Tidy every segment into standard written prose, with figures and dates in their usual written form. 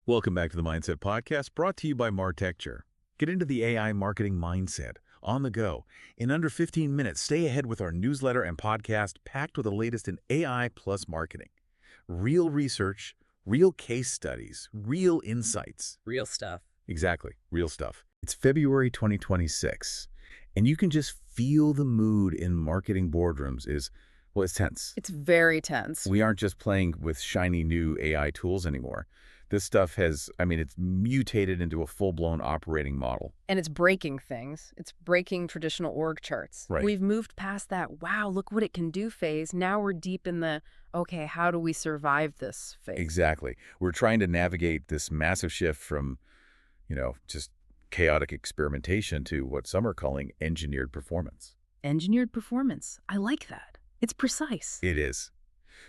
Welcome back to the Mindset Podcast, brought to you by Martecture. Get into the AI marketing mindset on the go. In under 15 minutes, stay ahead with our newsletter and podcast packed with the latest in AI plus marketing. Real research, real case studies, real insights. Real stuff. Exactly, real stuff. It's February 2026, and you can just feel the mood in marketing boardrooms it's tense. It's very tense. We aren't just playing with shiny new AI tools anymore. This stuff it's mutated into a full-blown operating model. And it's breaking things. It's breaking traditional org charts. Right. We've moved past that, wow, look what it can do phase. Now we're deep in the, okay, how do we survive this phase? Exactly. We're trying to navigate this massive shift from, just chaotic experimentation to what some are calling engineered performance. Engineered performance. I like that. It's precise. It is.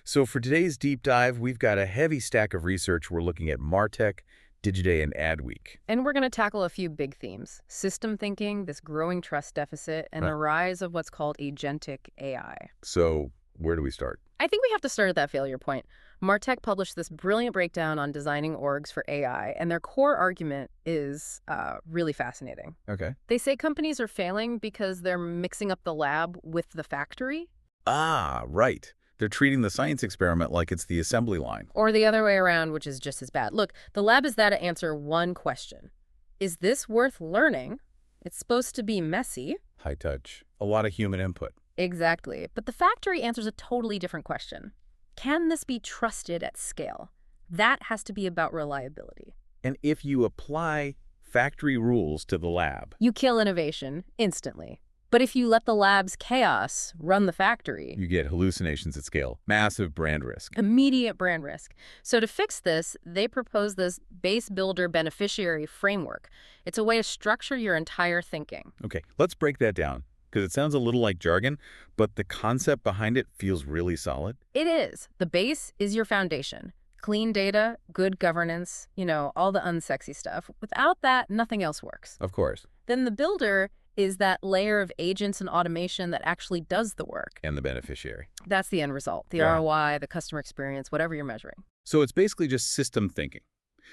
So for today's deep dive, we've got a heavy stack of research. We're looking at MarTech, Digiday, and Adweek. And we're going to tackle a few big themes. System thinking, this growing trust deficit, and the rise of what's called agentic AI. So where do we start? I think we have to start at that failure point. MarTech published this brilliant breakdown on designing orgs for AI, and their core argument is really fascinating. Okay. They say companies are failing because they're mixing up the lab with the factory. Ah, right. They're treating the science experiment like it's the assembly line. Or the other way around, which is just as bad. Look, the lab is there to answer one question. Is this worth learning? It's supposed to be messy. High touch. A lot of human input. Exactly. But the factory answers a totally different question. Can this be trusted at scale? That has to be about reliability. And if you apply factory rules to the lab, you kill innovation instantly. But if you let the lab's chaos run the factory, you get hallucinations at scale, massive brand risk. Immediate brand risk. So to fix this, they propose this base builder beneficiary framework. It's a way to structure your entire thinking. Okay, let's break that down, because it sounds a little like jargon, but the concept behind it feels really solid. It is. The base is your foundation. Clean data, good governance, all the unsexy stuff. Without that, nothing else works. Of course. Then the builder is that layer of agents and automation that actually does the work. And the beneficiary. That's the end result. The ROI, the customer experience, whatever you're measuring. So it's basically just system thinking.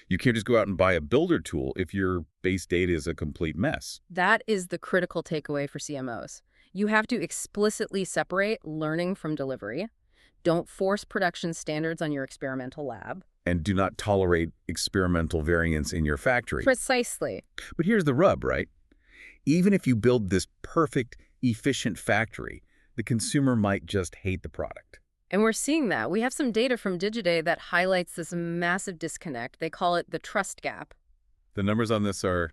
You can't just go out and buy a builder tool if your base data is a complete mess. That is the critical takeaway for CMOs. You have to explicitly separate learning from delivery. Don't force production standards on your experimental lab. And do not tolerate experimental variance in your factory. Precisely. But here's the rub, right? Even if you build this perfect, efficient factory, the consumer might just hate the product. And we're seeing that. We have some data from Digiday that highlights this massive disconnect. They call it the trust gap. The numbers on this are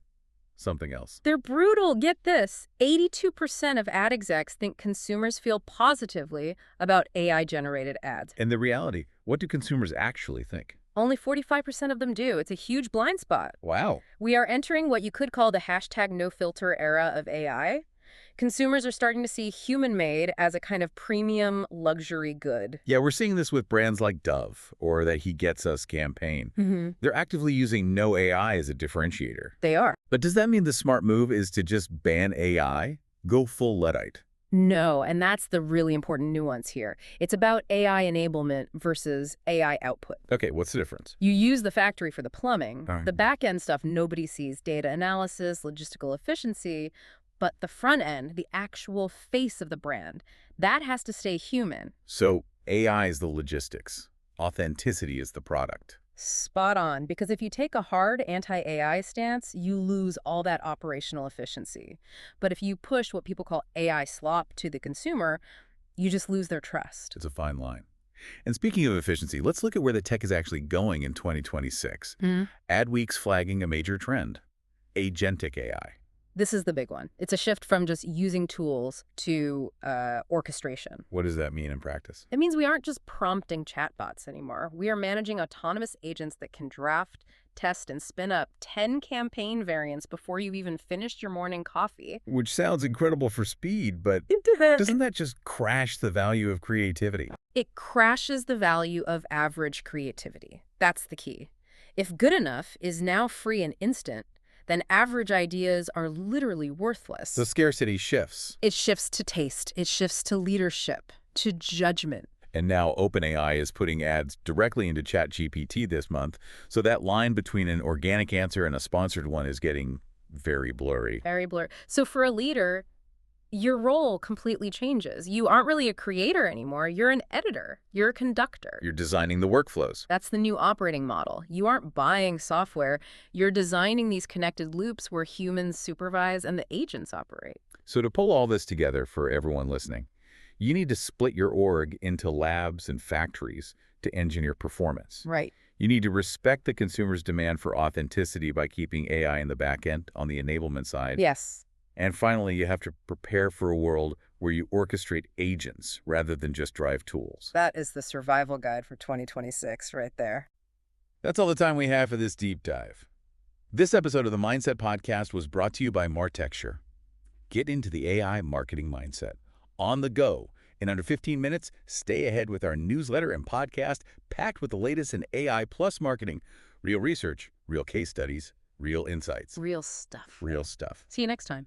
something else. They're brutal. Get this. 82% of ad execs think consumers feel positively about AI-generated ads. And the reality, what do consumers actually think? Only 45% of them do. It's a huge blind spot. Wow. We are entering what you could call the hashtag no filter era of AI. Consumers are starting to see human-made as a kind of premium luxury good. Yeah, we're seeing this with brands like Dove or that He Gets Us campaign. They're actively using no AI as a differentiator. They are. But does that mean the smart move is to just ban AI? Go full Luddite? No, and that's the really important nuance here. It's about AI enablement versus AI output. Okay, what's the difference? You use the factory for the plumbing. All right. The back-end stuff nobody sees, data analysis, logistical efficiency, but the front end, the actual face of the brand, that has to stay human. So AI is the logistics. Authenticity is the product. Spot on, because if you take a hard anti-AI stance, you lose all that operational efficiency. But if you push what people call AI slop to the consumer, you just lose their trust. It's a fine line. And speaking of efficiency, let's look at where the tech is actually going in 2026. Adweek's flagging a major trend, agentic AI. This is the big one. It's a shift from just using tools to orchestration. What does that mean in practice? It means we aren't just prompting chatbots anymore. We are managing autonomous agents that can draft, test, and spin up 10 campaign variants before you even finished your morning coffee. Which sounds incredible for speed, but doesn't that just crash the value of creativity? It crashes the value of average creativity. That's the key. If good enough is now free and instant, then average ideas are literally worthless. The scarcity shifts. It shifts to taste. It shifts to leadership, to judgment. And now OpenAI is putting ads directly into ChatGPT this month, so that line between an organic answer and a sponsored one is getting very blurry. Very blurry. So for a leader, your role completely changes. You aren't really a creator anymore. You're an editor. You're a conductor. You're designing the workflows. That's the new operating model. You aren't buying software. You're designing these connected loops where humans supervise and the agents operate. So to pull all this together for everyone listening, you need to split your org into labs and factories to engineer performance. Right. You need to respect the consumer's demand for authenticity by keeping AI in the back end on the enablement side. Yes. And finally, you have to prepare for a world where you orchestrate agents rather than just drive tools. That is the survival guide for 2026 right there. That's all the time we have for this deep dive. This episode of the Mindset Podcast was brought to you by Martecture. Get into the AI marketing mindset on the go. In under 15 minutes, stay ahead with our newsletter and podcast packed with the latest in AI plus marketing. Real research, real case studies, real insights. Real stuff. Real stuff. See you next time.